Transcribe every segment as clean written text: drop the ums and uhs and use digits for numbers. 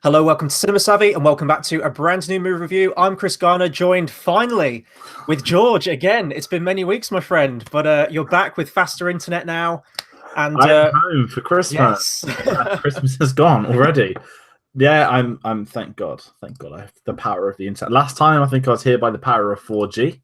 Hello, welcome to Cinema Savvy, and welcome back to a brand new movie review. I'm Chris Garner, joined finally with George again. It's been many weeks, my friend, but you're back with faster internet now. And I'm home for Christmas. yes, Christmas has gone already. Yeah, I'm. Thank God. Thank God. I have the power of the internet. Last time, I think I was here by the power of 4G.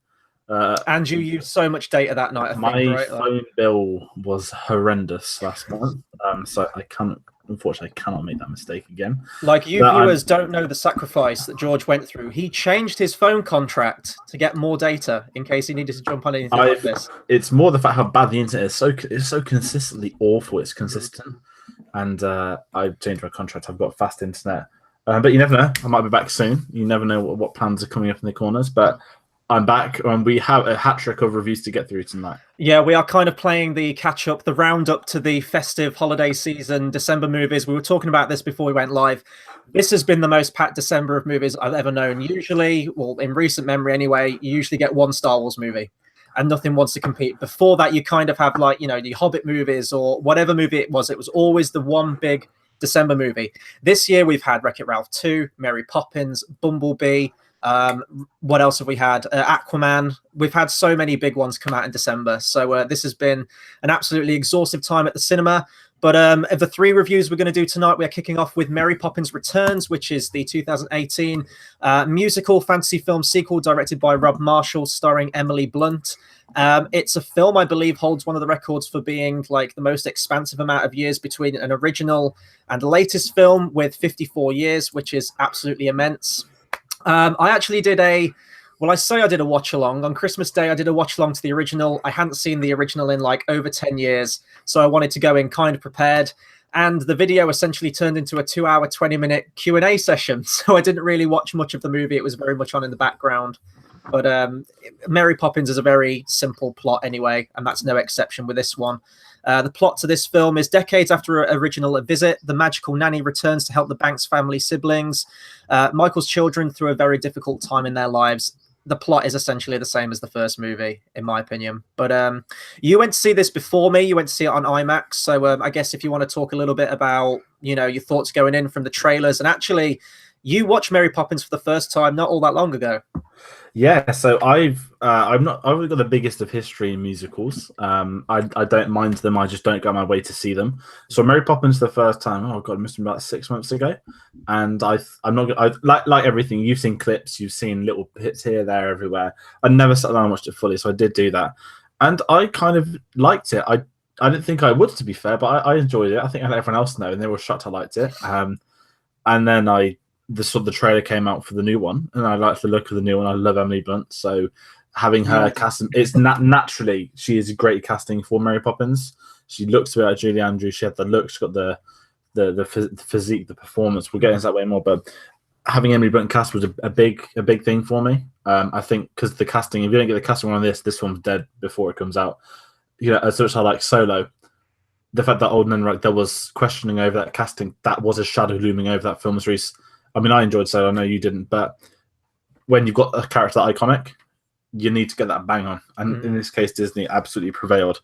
and you used so much data that night. I think, My right? phone bill was horrendous last month. So I can't. Unfortunately, I cannot make that mistake again. Like you But viewers don't know the sacrifice that George went through. He changed his phone contract to get more data in case he needed to jump on anything like this. It's more the fact how bad the internet is. It's so consistently awful. It's consistent, and I changed my contract. I've got fast internet, but you never know. I might be back soon. You never know what plans are coming up in the corners, but I'm back, and we have a hat trick of reviews to get through tonight. Yeah, we are kind of playing the catch-up, the roundup to the festive holiday season, December movies. We were talking about this before we went live. This has been the most packed December of movies I've ever known. Usually, well, in recent memory anyway, you usually get one Star Wars movie, and nothing wants to compete. Before that, you kind of have the Hobbit movies or whatever movie it was. It was always the one big December movie. This year, we've had Wreck-It Ralph 2, Mary Poppins, Bumblebee. What else have we had? Aquaman. We've had so many big ones come out in December, so this has been an absolutely exhaustive time at the cinema. But of the three reviews we're going to do tonight, we are kicking off with Mary Poppins Returns, which is the 2018 musical fantasy film sequel directed by Rob Marshall, starring Emily Blunt. It's a film I believe holds one of the records for being like the most expansive amount of years between an original and the latest film, with 54 years, which is absolutely immense. I actually did I did a watch along on Christmas Day. I did a watch along to the original. I hadn't seen the original in like over 10 years, so I wanted to go in kind of prepared. And the video essentially turned into a 2-hour, 20-minute Q&A session. So I didn't really watch much of the movie. It was very much on in the background. But Mary Poppins is a very simple plot anyway, and that's no exception with this one. The plot to this film is decades after an original visit, the magical nanny returns to help the Banks family siblings, Michael's children, through a very difficult time in their lives. The plot is essentially the same as the first movie, in my opinion. But you went to see this before me. You went to see it on IMAX. So I guess if you want to talk a little bit about, your thoughts going in from the trailers. And actually, you watched Mary Poppins for the first time not all that long ago. Yeah, so I've got the biggest of history in musicals. I don't mind them. I just don't go my way to see them. So Mary Poppins the first time. Oh God, it must have been about 6 months ago. And I'm not. I like everything. You've seen clips. You've seen little hits here, there, everywhere. I never sat down and watched it fully, so I did do that, and I kind of liked it. I didn't think I would, to be fair, but I enjoyed it. I think I let everyone else know, and they were shocked I liked it. And then the trailer came out for the new one, and I like the look of the new one. I love Emily Blunt, so having her cast, it's naturally she is a great casting for Mary Poppins. She looks a bit like Julie Andrews. She had the look, she's got the physique, the performance. We'll get into that way more, but having Emily Blunt cast was a big thing for me. I think because the casting, if you don't get the casting on this film's dead before it comes out. As much as I like Solo, the fact that old men there was questioning over that casting, that was a shadow looming over that film series. I mean, I enjoyed Solo. I know you didn't, but when you've got a character that iconic, you need to get that bang on. And in this case, Disney absolutely prevailed.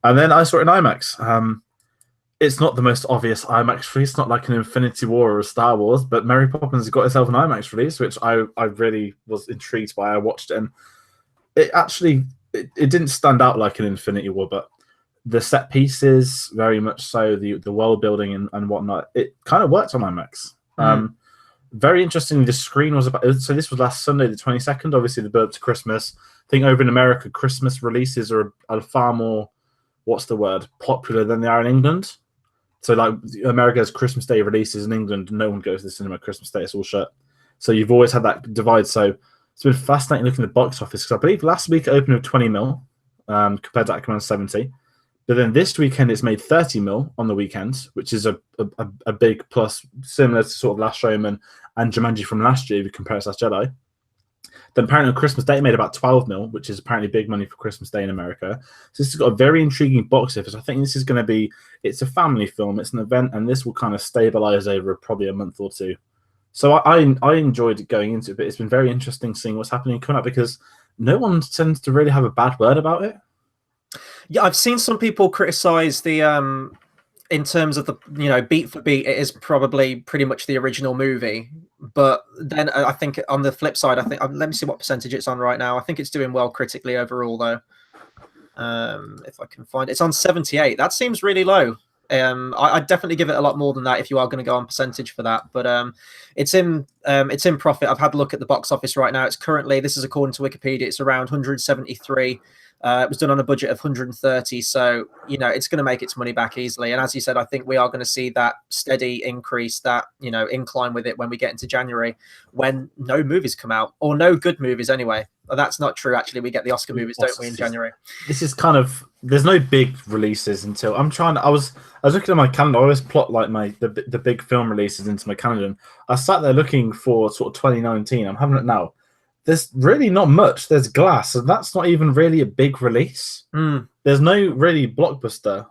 And then I saw it in IMAX. It's not the most obvious IMAX release, not like an Infinity War or a Star Wars, but Mary Poppins got itself an IMAX release, which I really was intrigued by. I watched it, and it actually it didn't stand out like an Infinity War, but the set pieces, very much so, the world building and whatnot, it kind of worked on IMAX. Very interesting. The screen was so this was last Sunday, the 22nd. Obviously, the build to Christmas. I think over in America, Christmas releases are far more, popular than they are in England. So, like, America has Christmas Day releases. In England, no one goes to the cinema Christmas Day. It's all shut. So you've always had that divide. So it's been fascinating looking at the box office, because I believe last week it opened with 20 mil compared to Aquaman 70. But then this weekend it's made 30 mil on the weekend, which is a big plus, similar to sort of Last Showman and Jumanji from last year if you compare it to Last Jedi. Then apparently on Christmas Day it made about 12 mil, which is apparently big money for Christmas Day in America. So this has got a very intriguing box office. I think this is going to be, it's a family film, it's an event, and this will kind of stabilize over probably a month or two. So I enjoyed going into it, but it's been very interesting seeing what's happening coming up, because no one tends to really have a bad word about it. Yeah, I've seen some people criticize the in terms of the beat for beat, it is probably pretty much the original movie. But then I think on the flip side, I think let me see what percentage it's on right now. I think it's doing well critically overall, though. If I can find it, it's on 78. That seems really low. I'd definitely give it a lot more than that if you are going to go on percentage for that. But it's in profit. I've had a look at the box office right now. It's currently, this is according to Wikipedia, it's around 173. It was done on a budget of 130, so it's going to make its money back easily. And as you said, I think we are going to see that steady increase, that incline with it when we get into January, when no movies come out, or no good movies anyway. Well, that's not true. Actually, we get the Oscar movies, don't we, in January? This is kind of, there's no big releases until I was looking at my calendar. I always plot like the big film releases into my calendar. And I sat there looking for sort of 2019. I'm having it now. There's really not much. There's Glass, and that's not even really a big release. There's no really blockbuster.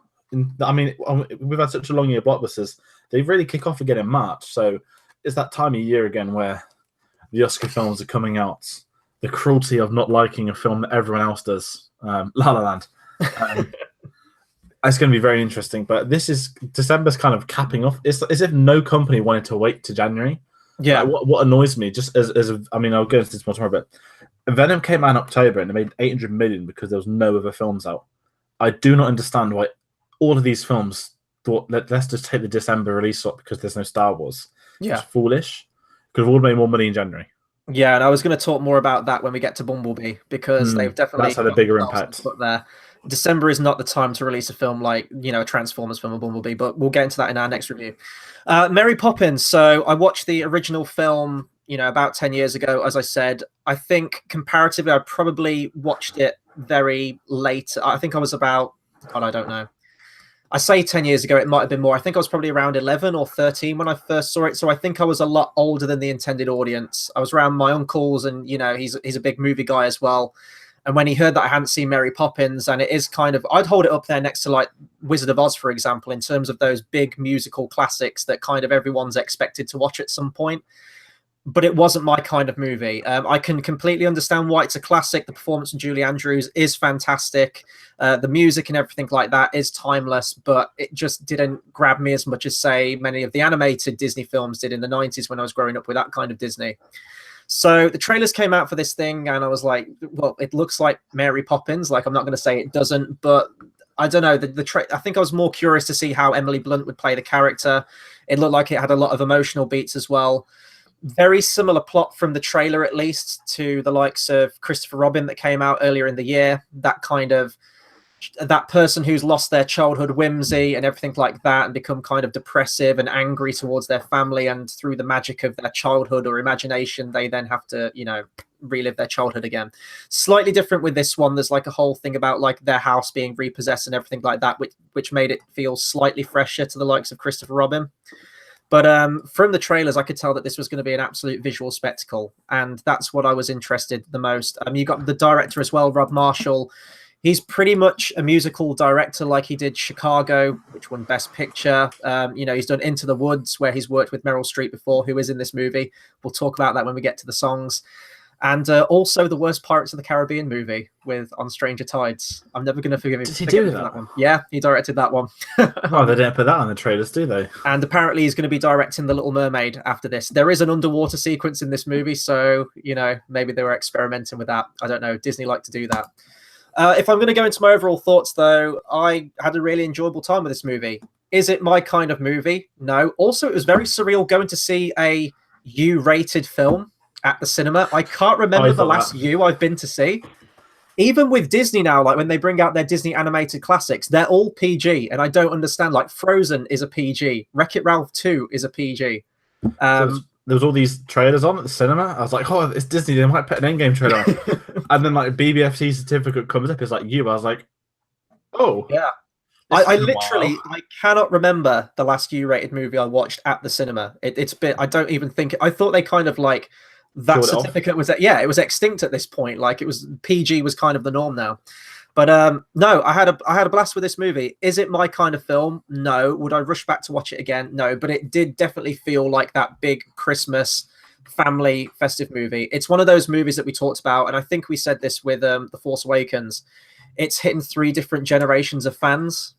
I mean, we've had such a long year of blockbusters. They really kick off again in March. So it's that time of year again where the Oscar films are coming out. The cruelty of not liking a film that everyone else does. La La Land. It's going to be very interesting. But December's kind of capping off. It's as if no company wanted to wait to January. Yeah. What annoys me, just I mean, I'll go into this more tomorrow, but Venom came out in October and they made 800 million because there was no other films out. I do not understand why all of these films thought, let's just take the December release up because there's no Star Wars. Yeah. It's foolish. Could have all made more money in January. Yeah, and I was going to talk more about that when we get to Bumblebee, because they've definitely had a bigger impact. Put there. December is not the time to release a film like a Transformers film or Bumblebee, but we'll get into that in our next review. Mary Poppins. So I watched the original film, about 10 years ago. As I said, I think comparatively, I probably watched it very late. I think I was about, God, I don't know. I say 10 years ago, it might have been more. I think I was probably around 11 or 13 when I first saw it. So I think I was a lot older than the intended audience. I was around my uncles, and, he's a big movie guy as well. And when he heard that I hadn't seen Mary Poppins, and it is kind of, I'd hold it up there next to like Wizard of Oz, for example, in terms of those big musical classics that kind of everyone's expected to watch at some point. But it wasn't my kind of movie. I can completely understand why it's a classic. The performance of Julie Andrews is fantastic. The music and everything like that is timeless, but it just didn't grab me as much as, say, many of the animated Disney films did in the 90s when I was growing up with that kind of Disney. So the trailers came out for this thing, and I was like, well, it looks like Mary Poppins. Like, I'm not going to say it doesn't, but I don't know. I think I was more curious to see how Emily Blunt would play the character. It looked like it had a lot of emotional beats as well. Very similar plot from the trailer, at least, to the likes of Christopher Robin that came out earlier in the year. That person who's lost their childhood whimsy and everything like that, and become kind of depressive and angry towards their family, and through the magic of their childhood or imagination, they then have to, relive their childhood again. Slightly different with this one. There's like a whole thing about like their house being repossessed and everything like that, which made it feel slightly fresher to the likes of Christopher Robin. But from the trailers, I could tell that this was going to be an absolute visual spectacle, and that's what I was interested the most. You got the director as well, Rob Marshall. He's pretty much a musical director, like he did Chicago, which won Best Picture. He's done Into the Woods, where he's worked with Meryl Streep before, who is in this movie. We'll talk about that when we get to the songs. And also the worst Pirates of the Caribbean movie with On Stranger Tides. I'm never going to forgive him. Did he do that one? Yeah, he directed that one. Oh, they didn't put that on the trailers, do they? And apparently he's going to be directing The Little Mermaid after this. There is an underwater sequence in this movie, so, maybe they were experimenting with that. I don't know. Disney like to do that. If I'm going to go into my overall thoughts, though, I had a really enjoyable time with this movie. Is it my kind of movie? No. Also, it was very surreal going to see a U-rated film at the cinema. I can't remember the last U I've been to see. Even with Disney now, like when they bring out their Disney animated classics, they're all PG, and I don't understand. Like Frozen is a PG. Wreck-It Ralph 2 is a PG. There was all these trailers on at the cinema. I was like, oh, it's Disney. They might put an Endgame trailer on. And then like BBFC certificate comes up. It's like you. I was like, oh. Yeah. I literally, I cannot remember the last U-rated movie I watched at the cinema. It's been, I don't even think, I thought they kind of like, that certificate was, it was extinct at this point. Like it was, PG was kind of the norm now. But no, I had a blast with this movie. Is it my kind of film? No. Would I rush back to watch it again? No. But it did definitely feel like that big Christmas family festive movie. It's one of those movies that we talked about, and I think we said this with The Force Awakens. It's hitting 3 different generations of fans.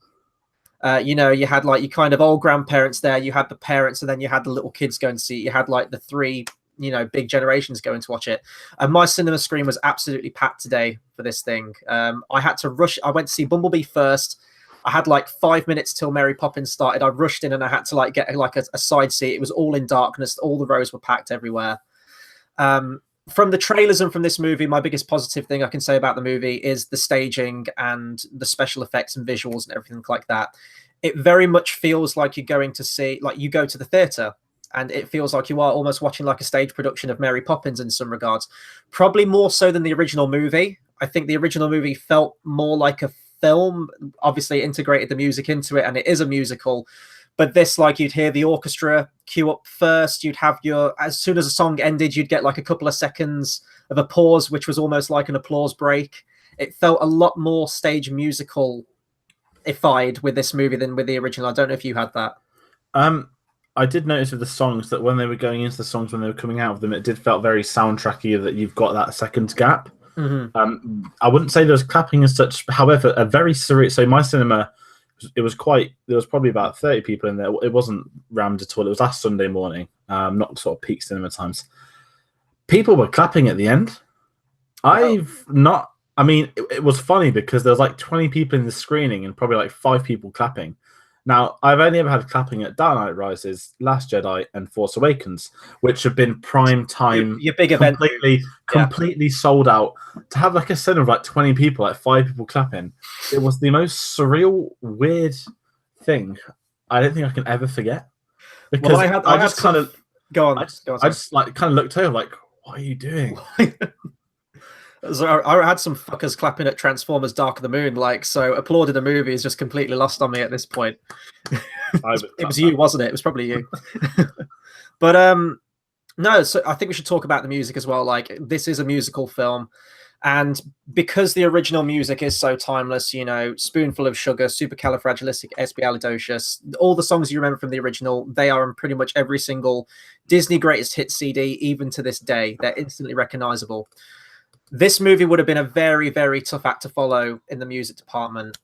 You know, you had like your kind of old grandparents there, you had the parents, and then you had the little kids going to see it. You had like the three, you know, big generations going to watch it. And my cinema screen was absolutely packed today for this thing. I had to rush. I went to see Bumblebee first. I had like 5 minutes till Mary Poppins started. I rushed in and I had to like get like a side seat. It was all in darkness. All the rows were packed everywhere. From the trailers and from this movie, my biggest positive thing I can say about the movie is the staging and the special effects and visuals and everything like that. It very much feels like you're going to see, like you go to the theatre, and it feels like you are almost watching like a stage production of Mary Poppins in some regards. Probably more so than the original movie. I think the original movie felt more like a film, obviously integrated the music into it, and it is a musical. But this, like, you'd hear the orchestra cue up first. You'd have as soon as a song ended, you'd get like a couple of seconds of a pause, which was almost like an applause break. It felt a lot more stage musical-ified with this movie than with the original. I don't know if you had that. I did notice with the songs that when they were going into the songs, when they were coming out of them, it did felt very soundtracky, that you've got that second gap. Mm-hmm. I wouldn't say there was clapping as such. However, a very surreal. So my cinema, it was quite. There was probably about 30 people in there. It wasn't rammed at all. It was last Sunday morning, not sort of peak cinema times. People were clapping at the end. Wow. I mean, it was funny because there was like 20 people in the screening and probably like 5 people clapping. Now, I've only ever had clapping at Dark Knight Rises, Last Jedi, and Force Awakens, which have been prime time, your big event, completely sold out. To have like a cinema of like 20 people, like 5 people clapping, it was the most surreal, weird thing. I don't think I can ever forget. Because I just kind of looked over, like, what are you doing? So I had some fuckers clapping at Transformers Dark of the Moon, like, so applauding the movie is just completely lost on me at this point. It was you, wasn't it? It was probably you. But no, so I think we should talk about the music as well. Like, this is a musical film, and because the original music is so timeless, you know, Spoonful of Sugar, Supercalifragilisticexpialidocious, all the songs you remember from the original, they are on pretty much every single Disney Greatest Hits CD, even to this day. They're instantly recognizable. This movie would have been a very, very tough act to follow in the music department.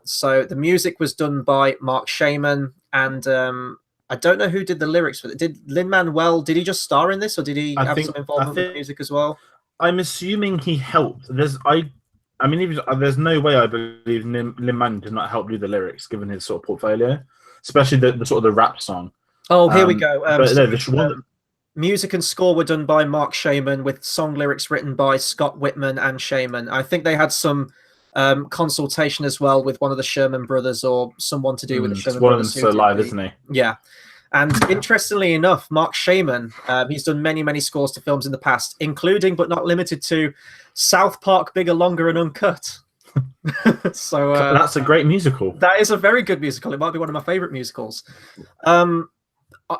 So the music was done by Mark Shaman, and I don't know who did the lyrics for it. Did Lin-Manuel, did he just star in this, or did he have some involvement with the music as well? I'm assuming he helped. There's no way I believe Lin-Manuel did not help do the lyrics, given his sort of portfolio, especially the sort of the rap song. Oh, here we go. Music and score were done by Mark Shaman, with song lyrics written by Scott Whitman and Shaman. I think they had some consultation as well with one of the Sherman brothers, or someone to do with the Sherman brothers. One of them's alive, isn't he? Yeah. And interestingly enough, Mark Shaman, he's done many, many scores to films in the past, including but not limited to South Park, Bigger, Longer, and Uncut. So that's a great musical. That is a very good musical. It might be one of my favorite musicals.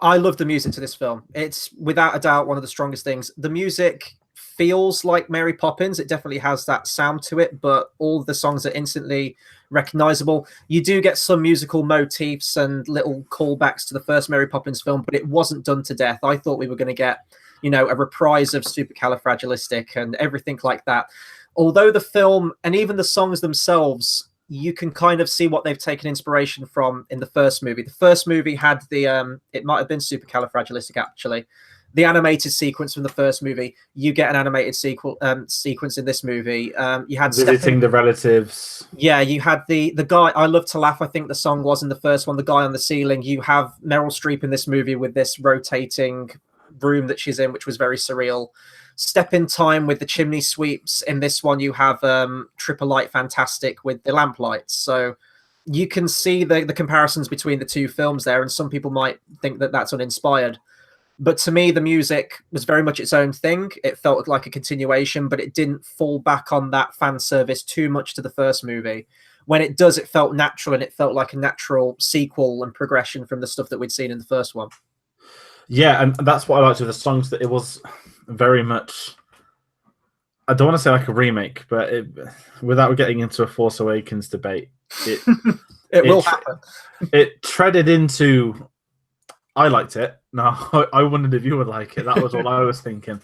I love the music to this film. It's without a doubt one of the strongest things. The music feels like Mary Poppins. It definitely has that sound to it, but all the songs are instantly recognizable. You do get some musical motifs and little callbacks to the first Mary Poppins film, but it wasn't done to death. I thought we were going to get, you know, a reprise of Supercalifragilistic and everything like that. Although the film and even the songs themselves, you can kind of see what they've taken inspiration from in the first movie. The first movie had the, it might have been Supercalifragilistic actually, the animated sequence from the first movie. You get an animated sequence in this movie. You had visiting the relatives. Yeah, you had the guy, I Love to Laugh, I think the song was in the first one, the guy on the ceiling. You have Meryl Streep in this movie with this rotating room that she's in, which was very surreal. Step in Time with the chimney sweeps. In this one, you have Triple Light Fantastic with the lamp lights. So you can see the comparisons between the two films there, and some people might think that that's uninspired. But to me, the music was very much its own thing. It felt like a continuation, but it didn't fall back on that fan service too much to the first movie. When it does, it felt natural, and it felt like a natural sequel and progression from the stuff that we'd seen in the first one. Yeah, and that's what I liked with the songs, that it was very much, I don't want to say like a remake, but without getting into a Force Awakens debate, it will happen. It treaded into, I liked it. No, I wondered if you would like it. That was all I was thinking.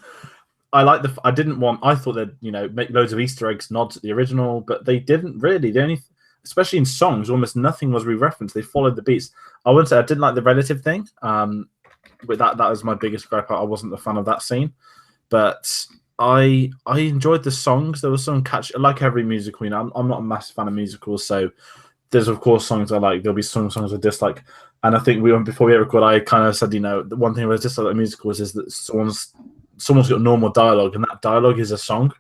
I thought they'd, you know, make loads of Easter eggs, nods at the original, but they didn't really. The only especially in songs, almost nothing was re-referenced. They followed the beats. I wouldn't say I didn't like the relative thing. But that was my biggest gripe. I wasn't a fan of that scene. But I enjoyed the songs. There was some catch, like every musical. You know, I'm not a massive fan of musicals, so there's of course songs I like. There'll be some songs I dislike. And I think before we record, I kind of said, you know, the one thing I was dislike about musicals is that someone's got normal dialogue, and that dialogue is a song.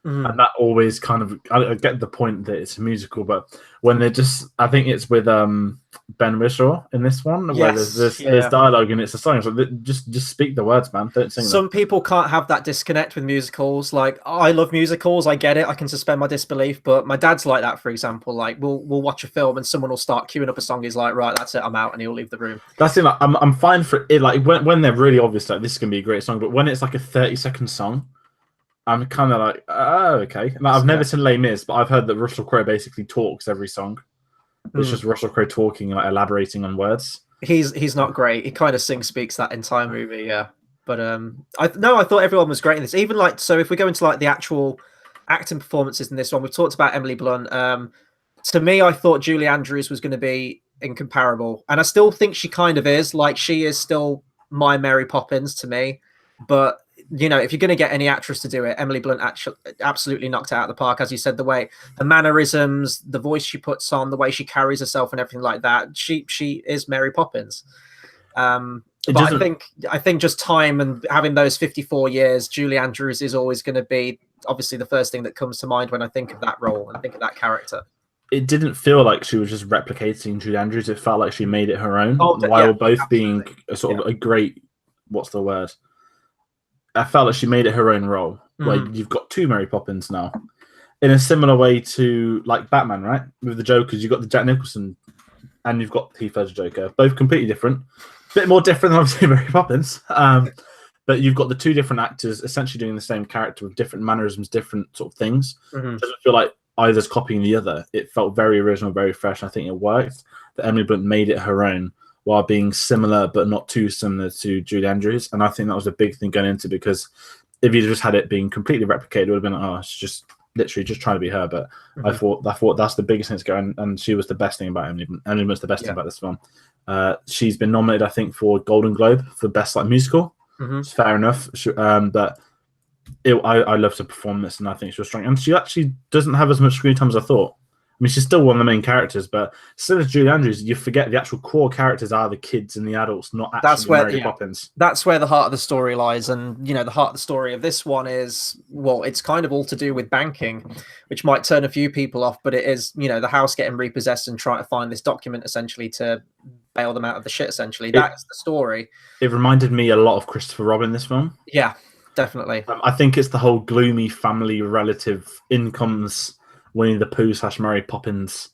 And that always kind of, I get the point that it's a musical, but when they just, I think it's with Ben Whishaw in this one, where there's dialogue and it's a song. So just speak the words, man. Don't sing them. Some people can't have that disconnect with musicals. Like, I love musicals, I get it, I can suspend my disbelief, but my dad's like that, for example. Like, we'll watch a film and someone will start queuing up a song. He's like, right, that's it, I'm out, and he'll leave the room. That's the thing, like, I'm fine for it. Like when they're really obvious, like this is gonna be a great song, but when it's like a 30-second song, I'm kind of like, oh, okay. Like, I've never seen Les Mis, but I've heard that Russell Crowe basically talks every song. It's just Russell Crowe talking, like elaborating on words. He's not great. He kind of speaks that entire movie, yeah. But I thought everyone was great in this. Even like, so if we go into like the actual acting performances in this one, we've talked about Emily Blunt. To me, I thought Julie Andrews was going to be incomparable, and I still think she kind of is. Like, she is still my Mary Poppins to me, but you know, if you're going to get any actress to do it, Emily Blunt actually absolutely knocked it out of the park. As you said, the mannerisms, the voice she puts on, the way she carries herself and everything like that, she is Mary Poppins. But I think just time and having those 54 years, Julie Andrews is always going to be obviously the first thing that comes to mind when I think of that role and think of that character. It didn't feel like she was just replicating Julie Andrews. It felt like she made it her own, while both being a sort of a great, what's the word? I felt like she made it her own role. Like, you've got two Mary Poppins now, in a similar way to like Batman, right? With the Jokers, you've got the Jack Nicholson, and you've got Heath Ledger Joker, both completely different, bit more different than obviously Mary Poppins. But you've got the two different actors essentially doing the same character with different mannerisms, different sort of things. It doesn't feel like either's copying the other. It felt very original, very fresh. I think it worked. That Emily Blunt made it her own, while being similar but not too similar to Julie Andrews. And I think that was a big thing going into, because if you just had it being completely replicated, it would have been like, oh, it's just literally just trying to be her. But I thought that's the biggest thing that's going, and she was the best thing about Emily. Emily was the best thing about this film. She's been nominated, I think, for Golden Globe for Best like Musical. It's fair enough. But I loved her performance, and I think she was strong. And she actually doesn't have as much screen time as I thought. I mean, she's still one of the main characters, but similar to Julie Andrews, you forget the actual core characters are the kids and the adults, not actually Mary Poppins. That's where the heart of the story lies. And, you know, the heart of the story of this one is, well, it's kind of all to do with banking, which might turn a few people off, but it is, you know, the house getting repossessed and trying to find this document essentially to bail them out of the shit, essentially. That's the story. It reminded me a lot of Christopher Robin, this film. Yeah, definitely. I think it's the whole gloomy family relative incomes, Winnie the Pooh / Mary Poppins.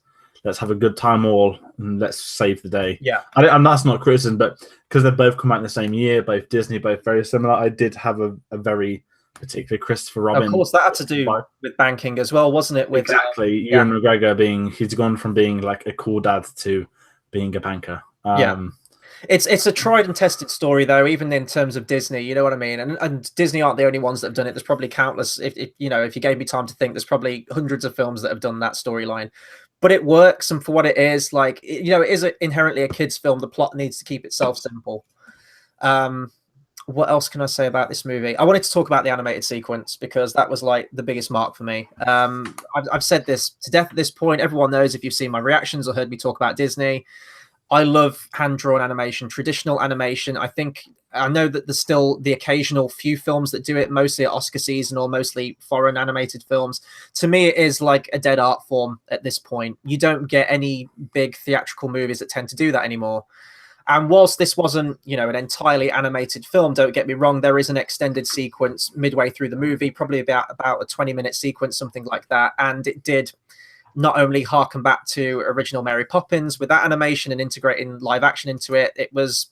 Let's have a good time all, and let's save the day. Yeah, and that's not criticism, but because they both come out in the same year, both Disney, both very similar. I did have a very particular Christopher Robin. Of course, that had to do with banking as well, wasn't it? With exactly, Ewan McGregor he's gone from being like a cool dad to being a banker. It's a tried and tested story, though, even in terms of Disney. You know what I mean? And Disney aren't the only ones that have done it. There's probably countless. If you gave me time to think, there's probably hundreds of films that have done that storyline. But it works, and for what it is, like, you know, it is inherently a kids' film. The plot needs to keep itself simple. What else can I say about this movie? I wanted to talk about the animated sequence, because that was like the biggest mark for me. I've said this to death at this point. Everyone knows, if you've seen my reactions or heard me talk about Disney, I love hand-drawn animation, traditional animation. I know that there's still the occasional few films that do it, mostly at Oscar season or mostly foreign animated films. To me, it is like a dead art form at this point. You don't get any big theatrical movies that tend to do that anymore. And whilst this wasn't, you know, an entirely animated film, don't get me wrong, there is an extended sequence midway through the movie, probably about a 20-minute sequence, something like that. And it did not only harken back to original Mary Poppins with that animation and integrating live action into it, it was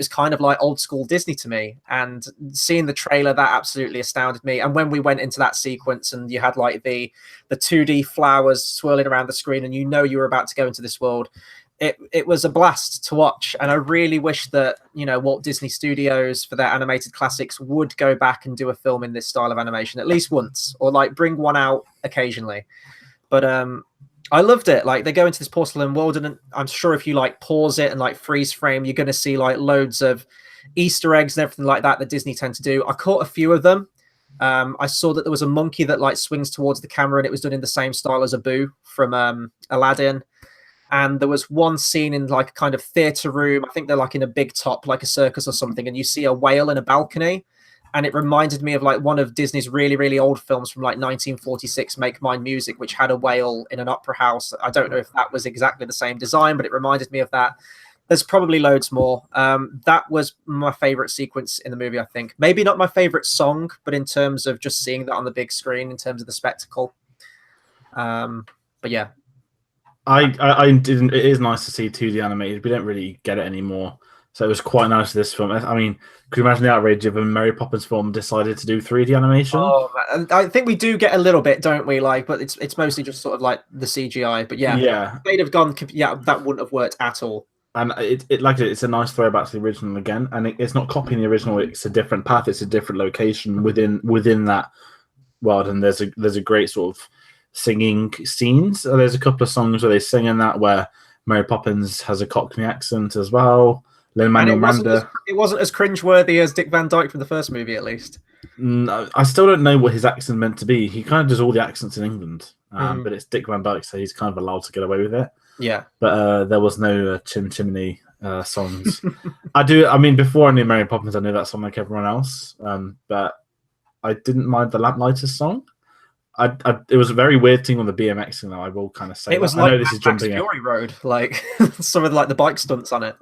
kind of like old school Disney to me. And seeing the trailer, that absolutely astounded me. And when we went into that sequence and you had like the 2D flowers swirling around the screen, and you know you were about to go into this world, it was a blast to watch. And I really wish that, you know, Walt Disney Studios, for their animated classics, would go back and do a film in this style of animation at least once, or like bring one out occasionally. But I loved it. Like they go into this porcelain world, and I'm sure if you like pause it and like freeze frame, you're going to see like loads of Easter eggs and everything like that that Disney tend to do. I caught a few of them. I saw that there was a monkey that like swings towards the camera, and it was done in the same style as Abu from Aladdin. And there was one scene in like a kind of theater room. I think they're like in a big top, like a circus or something, and you see a whale in a balcony. And it reminded me of like one of Disney's really, really old films from like 1946, Make Mine Music, which had a whale in an opera house. I don't know if that was exactly the same design, but it reminded me of that. There's probably loads more. That was my favorite sequence in the movie, I think. Maybe not my favorite song, but in terms of just seeing that on the big screen, in terms of the spectacle. But yeah. I didn't. It is nice to see 2D animated. We don't really get it anymore, so it was quite nice. This film. I mean, could you imagine the outrage if a Mary Poppins film decided to do 3D animation? Oh, I think we do get a little bit, don't we? Like, but it's mostly just sort of like the CGI. But yeah, if they'd have gone. Yeah, that wouldn't have worked at all. And it's a nice throwback to the original again, and it's not copying the original. It's a different path. It's a different location within that world, and there's a great sort of singing scenes. There's a couple of songs where they sing in that where Mary Poppins has a Cockney accent as well. Lin-Manuel. It wasn't as cringeworthy as Dick Van Dyke from the first movie, at least. No, I still don't know what his accent meant to be. He kind of does all the accents in England, but it's Dick Van Dyke, so he's kind of allowed to get away with it. Yeah, but there was no Chim Chimney songs. I mean, before I knew Mary Poppins, I knew that song like everyone else, but I didn't mind the Lamplighters song. It was a very weird thing on the BMX thing, though. I will kind of say it was like, like I know this is jumping Fury Road, like some of the bike stunts on it.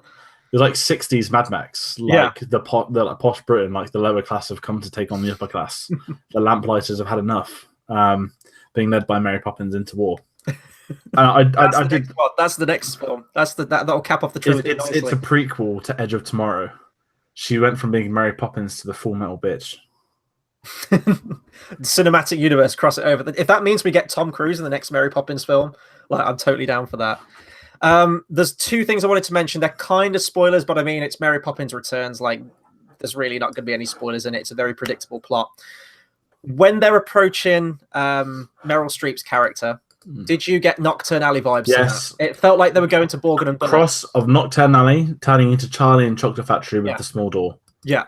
It was like 60s Mad Max, like the posh Britain, like the lower class have come to take on the upper class. The Lamplighters have had enough, being led by Mary Poppins into war. That's the next film. That'll cap off the trilogy. It's a prequel to Edge of Tomorrow. She went from being Mary Poppins to the Full Metal Bitch. Cinematic universe, cross it over. If that means we get Tom Cruise in the next Mary Poppins film, like I'm totally down for that. There's two things I wanted to mention. They're kind of spoilers, but I mean it's Mary Poppins Returns. Like there's really not going to be any spoilers in it. It's a very predictable plot. When they're approaching Meryl Streep's character, did you get Nocturne Alley vibes? Yes. It felt like they were going to Borgin and Burnham. Cross of Nocturne Alley turning into Charlie and Chocolate Factory with the small door. Yeah.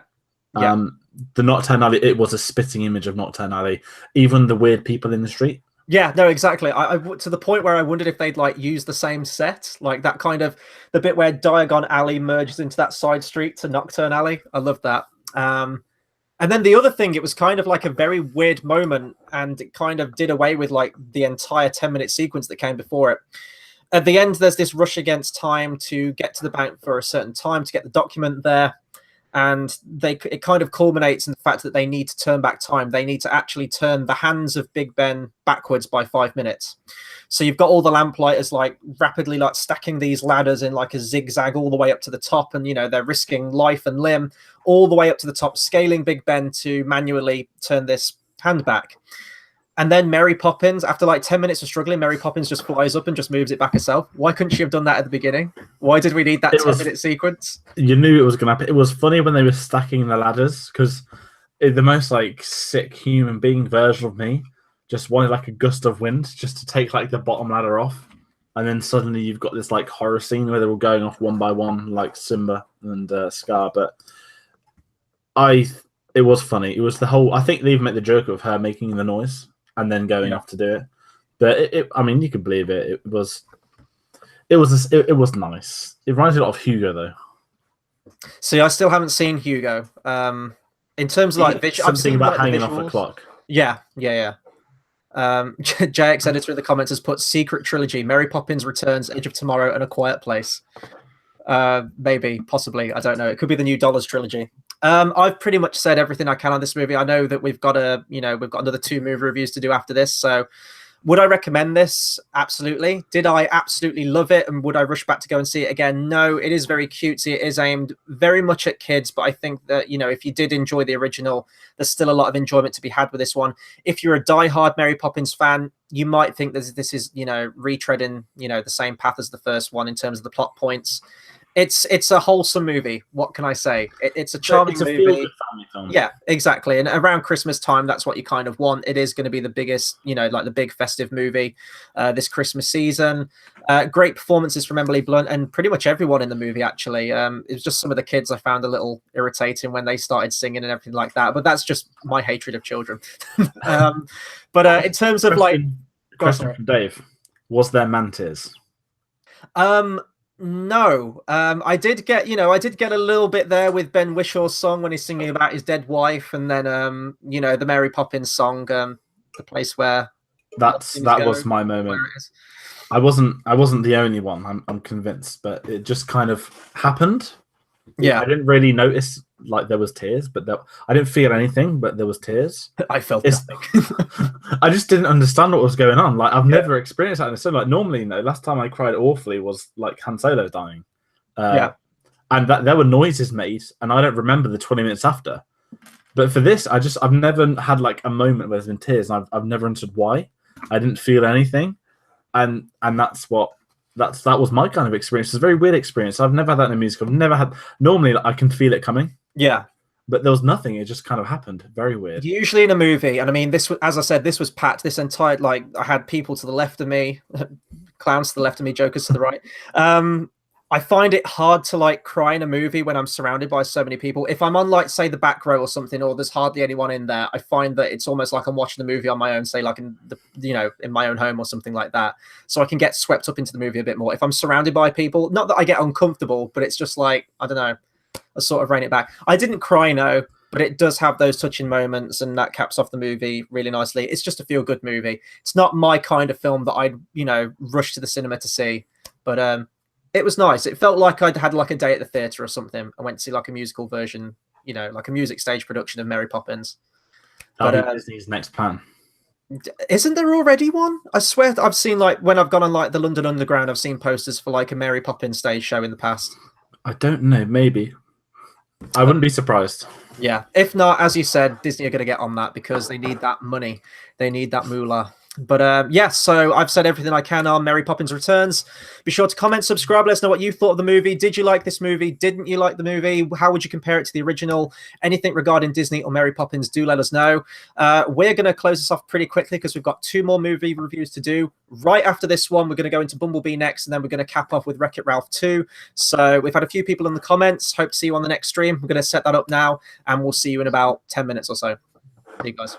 The Nocturne Alley, it was a spitting image of Nocturne Alley. Even the weird people in the street. Yeah, no, exactly. I to the point where I wondered if they'd like use the same set, like that kind of the bit where Diagon Alley merges into that side street to Nocturne Alley. I loved that. And then the other thing, it was kind of like a very weird moment, and it kind of did away with like the entire 10-minute sequence that came before it. At the end, there's this rush against time to get to the bank for a certain time to get the document there. And it kind of culminates in the fact that they need to turn back time. They need to actually turn the hands of Big Ben backwards by 5 minutes. So you've got all the lamplighters like rapidly like stacking these ladders in like a zigzag all the way up to the top, and they're risking life and limb all the way up to the top, scaling Big Ben to manually turn this hand back. And then Mary Poppins, after like 10 minutes of struggling, Mary Poppins just flies up and just moves it back herself. Why couldn't she have done that at the beginning? Why did we need that 10-minute sequence? You knew it was going to happen. It was funny when they were stacking the ladders, because the most like sick human being version of me just wanted like a gust of wind just to take like the bottom ladder off. And then suddenly you've got this like horror scene where they're all going off one by one, like Simba and Scar. But it was funny. It was the whole, I think they even made the joke of her making the noise and then going off to do it. But I mean, you could believe it. It was nice. It reminds me a lot of Hugo, though. See, I still haven't seen Hugo. In terms of like visual, something about hanging off a clock. Yeah. JX editor in the comments has put Secret Trilogy, Mary Poppins Returns, Edge of Tomorrow, and A Quiet Place. Maybe, possibly, I don't know. It could be the new Dollars trilogy. I've pretty much said everything I can on this movie. I know that we've got another 2 movie reviews to do after this. So would I recommend this? Absolutely. Did I absolutely love it? And would I rush back to go and see it again? No, it is very cutesy. It is aimed very much at kids, but I think that, if you did enjoy the original, there's still a lot of enjoyment to be had with this one. If you're a diehard Mary Poppins fan, you might think that this is, retreading, the same path as the first one in terms of the plot points. It's a wholesome movie. What can I say? It's a charming It's a movie. feel-good family film. Yeah, exactly. And around Christmas time, that's what you kind of want. It is going to be the biggest, like the big festive movie this Christmas season. Great performances from Emily Blunt and pretty much everyone in the movie, actually. It was just some of the kids I found a little irritating when they started singing and everything like that. But that's just my hatred of children. But in terms of question from Dave, was there mantis? No, I did get a little bit there with Ben Wishaw's song when he's singing about his dead wife, and then the Mary Poppins song, the place where that was my moment. I wasn't the only one. I'm convinced, but it just kind of happened. Yeah, I didn't really notice like there was tears, but I didn't feel anything, but there was tears. I felt nothing. I just didn't understand what was going on. Like I've never experienced that. So like normally, last time I cried awfully was like Han Solo dying. And that there were noises made, and I don't remember the 20 minutes after. But for this, I've never had like a moment where there's been tears, and I've never understood why. I didn't feel anything, and that was my kind of experience. It's a very weird experience. I've never had that in a musical. I've never had. Normally, I can feel it coming. Yeah. But there was nothing. It just kind of happened. Very weird. Usually in a movie, and I mean, this was, as I said, this was packed. This entire, I had people to the left of me, clowns to the left of me, jokers to the right. I find it hard to cry in a movie when I'm surrounded by so many people. If I'm on say the back row or something, or there's hardly anyone in there, I find that it's almost like I'm watching the movie on my own, say in in my own home or something like that. So I can get swept up into the movie a bit more. If I'm surrounded by people, not that I get uncomfortable, but it's just I don't know, I sort of rein it back. I didn't cry, no, but it does have those touching moments, and that caps off the movie really nicely. It's just a feel-good movie. It's not my kind of film that I'd rush to the cinema to see, but it was nice. It felt like I'd had a day at the theatre or something. I went to see a musical version, like a music stage production of Mary Poppins. That'll be Disney's next plan. Isn't there already one? I swear I've seen when I've gone on the London Underground, I've seen posters for a Mary Poppins stage show in the past. I don't know, maybe. I wouldn't be surprised. Yeah. If not, as you said, Disney are going to get on that because they need that money. They need that moolah. But yeah, so I've said everything I can on Mary Poppins Returns. Be sure to comment, subscribe, let us know what you thought of the movie. Did you like this movie? Didn't you like the movie? How would you compare it to the original? Anything regarding Disney or Mary Poppins, do let us know. We're going to close this off pretty quickly because we've got 2 more movie reviews to do. Right after this one, we're going to go into Bumblebee next, and then we're going to cap off with Wreck-It Ralph 2. So we've had a few people in the comments. Hope to see you on the next stream. We're going to set that up now, and we'll see you in about 10 minutes or so. See you guys.